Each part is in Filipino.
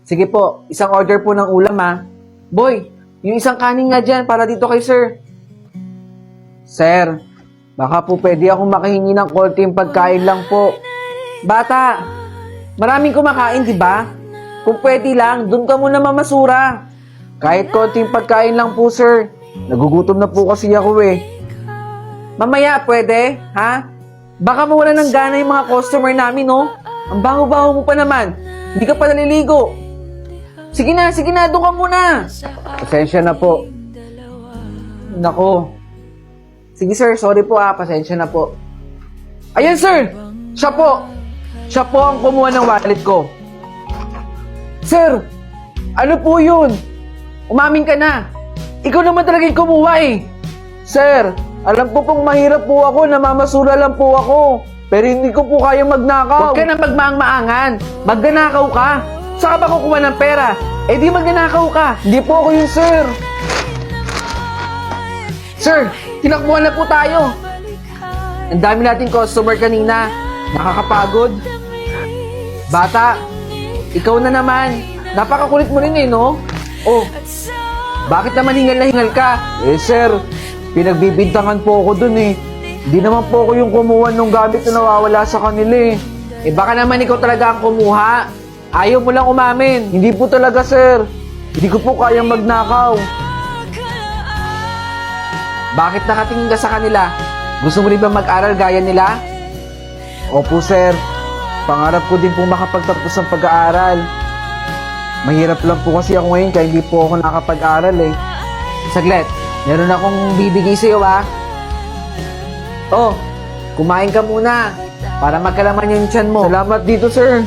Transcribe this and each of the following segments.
Sige po, isang order po ng ulam ha. Boy, yung isang kanin nga dyan para dito kay sir. Sir, baka po pwede akong makahingi ng konting pagkain lang po. Bata, maraming kumakain, di ba? Kung pwede lang, dun ka muna mamasura. Kahit konting pagkain lang po, sir. Nagugutom na po kasi ako eh. Mamaya, pwede? Ha? Baka mawala ng gana yung mga customer namin, no? Ang baho-baho mo pa naman. Hindi ka pa naliligo. Sige na, doon ka muna. Pasensya na po. Nako. Sige sir, sorry po pasensya na po. Ayan sir, siya po. Siya po ang kumuha ng wallet ko. Sir, ano po yun? Umamin ka na. Ikaw naman talaga yung kumuha eh. Sir, alam ko pong mahirap po ako, namamasura lang po ako. Pero hindi ko po kayang magnakaw. Huwag ka na magmaang-maangan. Magnanakaw ka. Saka ba kukuha ng pera? Eh di magnanakaw ka. Hindi po ako yun, sir. Sir, tinakbuhan na po tayo. Ang dami nating customer kanina. Nakakapagod. Bata, ikaw na naman. Napakakulit mo rin eh, no? Oh, bakit naman hingal na hingal ka? Eh, sir, pinagbibintangan po ako dun eh. Hindi naman po ako yung kumuha ng gamit na nawawala sa kanila eh. Eh, baka naman ikaw talaga ang kumuha. Ayaw mo lang umamin. Hindi po talaga, sir. Hindi ko po kayang magnakaw. Bakit nakatingin ka sa kanila? Gusto mo rin ba mag-aral gaya nila? Opo, sir. Pangarap ko din po makapagtapos ng pag-aaral. Mahirap lang po kasi ako ngayon kaya hindi po ako nakapag-aral eh. Saglit, meron akong bibigay sa'yo Oh, kumain ka muna para magkalaman yung tiyan mo. Salamat dito, sir.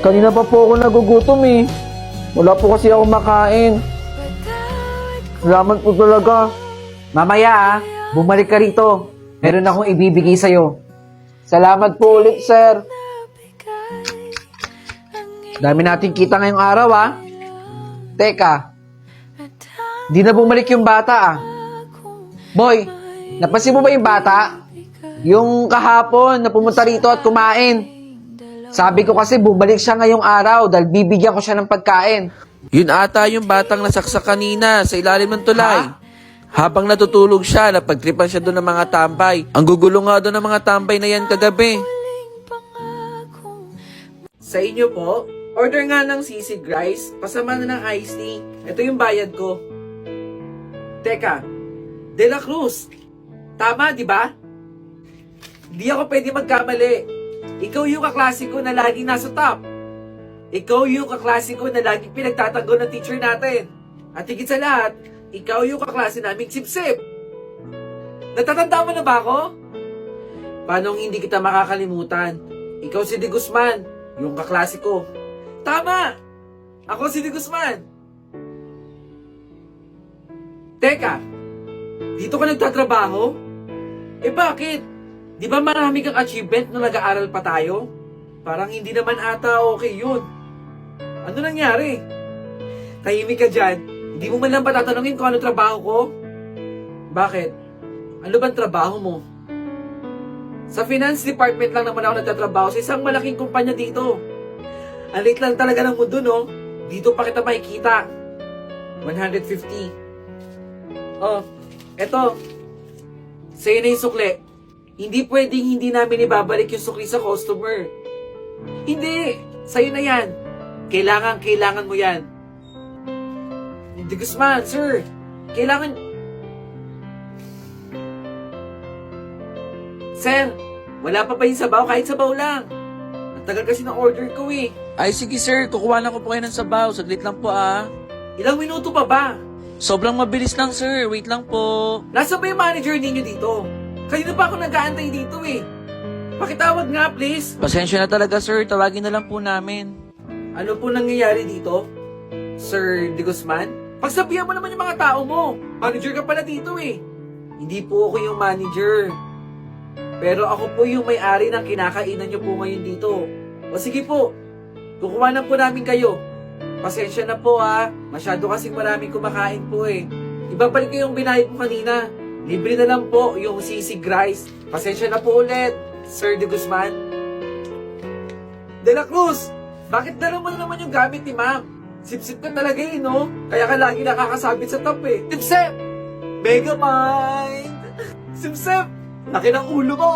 Kanina pa po ako nagugutom eh. Wala po kasi ako makain. Salamat po talaga. Mamaya bumalik ka rito. Meron akong ibibigay sa'yo. Salamat po ulit, sir. Dami natin kita ngayong araw Teka, di na bumalik yung bata Boy, napansin mo ba yung bata? Yung kahapon na pumunta rito at kumain. Sabi ko kasi bumalik siya ngayong araw dahil bibigyan ko siya ng pagkain. Yun ata yung batang nasaksak kanina sa ilalim ng tulay. Habang natutulog siya, napagtripan siya doon ng mga tambay. Ang gugulo nga doon ng mga tambay na yan kagabi. Sa inyo po, order nga ng sisig rice, pasama na ng iced tea. Ito yung bayad ko. Teka, De La Cruz, tama di ba? Hindi ako pwede magkamali. Ikaw yung kaklase ko na laging nasa top. Ikaw yung kaklase ko na laging pinagtatanggol ng teacher natin. At higit sa lahat, ikaw yung kaklase naming sip-sip. Natatanda mo na ba ako? Paano hindi kita makakalimutan? Ikaw si De Guzman, yung kaklase ko. Tama! Ako si De Guzman. Teka, dito ka nagtatrabaho? Eh bakit? Di ba marami kang achievement nung nag-aaral pa tayo? Parang hindi naman ata okay yun. Ano nangyari? Tahimik ka dyan. Hindi mo man lang patatanungin kung ano trabaho ko? Bakit? Ano bang trabaho mo? Sa finance department lang naman ako nagtatrabaho sa isang malaking kumpanya dito. Ang liit lang talaga ng mundo, no? Dito pa kita makikita. 150. Oh, eto. Sa'yo na yung sukli. Hindi pwedeng hindi namin ibabalik yung sukli sa customer. Hindi! Sa'yo na yan. Kailangan mo yan. De Guzman, sir. Kailangan... Sir, wala pa ba yung sabaw? Kahit sabaw lang. Ang tagal kasi ng order ko eh. Ay sige sir, kukuha lang ko po kayo ng sabaw. Saglit lang po Ilang minuto pa ba? Sobrang mabilis lang sir, wait lang po. Nasaan ba yung manager ninyo dito? Kanina pa ako nag-aantay dito eh. Pakitawag nga please. Pasensya na talaga sir, tawagin na lang po namin. Ano po nangyayari dito? Sir De Guzman? Pagsabihan mo naman yung mga tao mo. Manager ka pala dito eh. Hindi po ako yung manager. Pero ako po yung may-ari ng kinakainan nyo po ngayon dito. O sige po, kukuha na po namin kayo. Pasensya na po masyado kasing maraming kumakain po eh. Ibabalik ko yung binayad mo kanina. Libre na lang po yung sisig rice. Pasensya na po ulit, Sir De Guzman. De La Cruz, bakit dala mo na naman yung gamit ni ma'am? Sip-sip ka talaga eh, no? Kaya ka lagi nakakasabit sa top eh. Sip-sip! Megamind! Sip-sip! Laki ng ulo mo!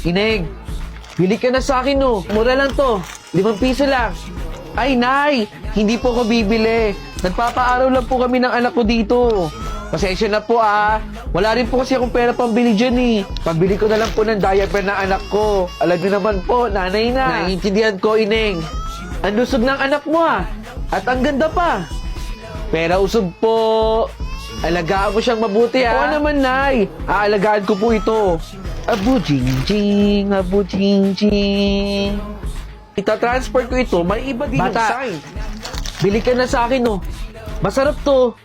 Ineng, bili ka na sa akin, no. Mura lang to. 5 piso lang. Ay, Nay, hindi po ako bibili. Nagpapaaraw lang po kami ng anak ko dito. Pasensya na po, ah. Wala rin po kasi akong pera pambili dyan, eh. Pambili ko na lang po ng diaper ng anak ko. Alam niyo naman po, nanay na. Naiintindihan ko, Ineng. Ang lusog ng anak mo, ah. At ang ganda pa. Pera usog po. Alagaan mo siyang mabuti, ah. Oo naman, Nay. Aalagaan ko po ito. Abu jing jing, abu jing jing. Ita-transfer ko ito, may iba din yung sign. Bili ka na sa akin, no. Masarap to.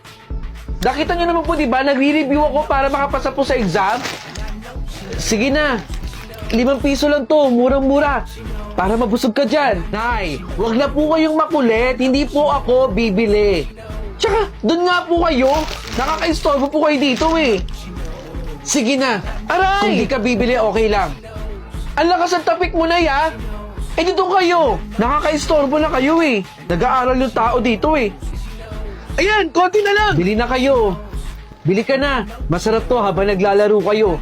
Nakita niyo naman po, di ba? Nagre-review ako para makapasa po sa exam. Sige na. 5 piso lang to, murang-mura. Para mabusog ka dyan. Nay, wag na po kayong makulit. Hindi po ako bibili. Tsaka, dun nga po kayo. Nakaka-istorbo po kayo dito, eh. Sige na. Aray! Kung di ka bibili, okay lang. Ang lakas ng tapik mo na, ya. Eh, dito kayo. Nakaka-istorbo na kayo, eh. Nag-aaral yung tao dito, eh. Ayan, konti na lang. Bili na kayo. Bili ka na. Masarap to habang naglalaro kayo.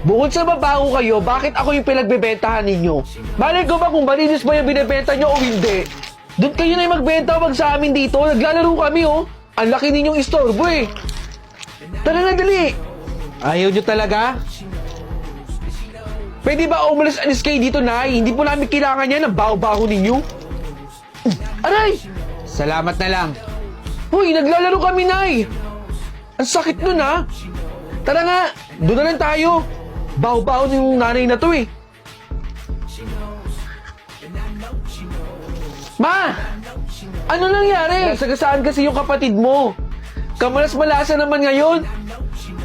Bukod sa babago kayo, bakit ako yung pinagbebentahan ninyo? Malay ko ba kung malinis ba yung binibenta nyo o hindi? Doon kayo na yung magbenta, wag sa amin dito. Naglalaro kami, oh. Ang laki ninyong istorbo, eh. Tara na, dali. Ayaw nyo talaga? Pwede ba umalis-alis kayo dito, Nay? Hindi po namin kailangan yan ang baho-baho ninyo. Aray! Salamat na lang. Hoy, naglalaro kami, Nay! Ang sakit nun, ha? Tara nga, doon na lang tayo. Baho-baho ng nanay na to, eh. Ma! Ano nangyari? Nasagasaan kasi yung kapatid mo. Kamalas-malasa naman ngayon.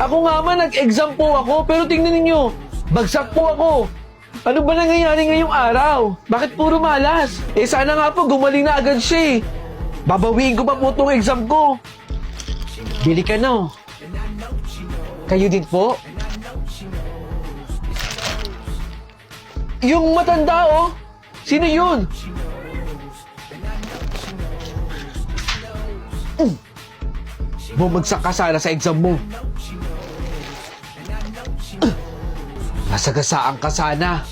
Ako nga man, nag-exam po ako, pero tingnan ninyo, bagsak po ako. Ano ba nangyayari ngayong araw? Bakit puro malas? Sana nga po, gumaling na agad siya, eh. Babawiin ko pa po itong exam ko. Bili ka na. Kayo din po? Yung matanda, oh. Sino yun? Bumagsak ka sana sa exam mo. Nasagasaan ka sana.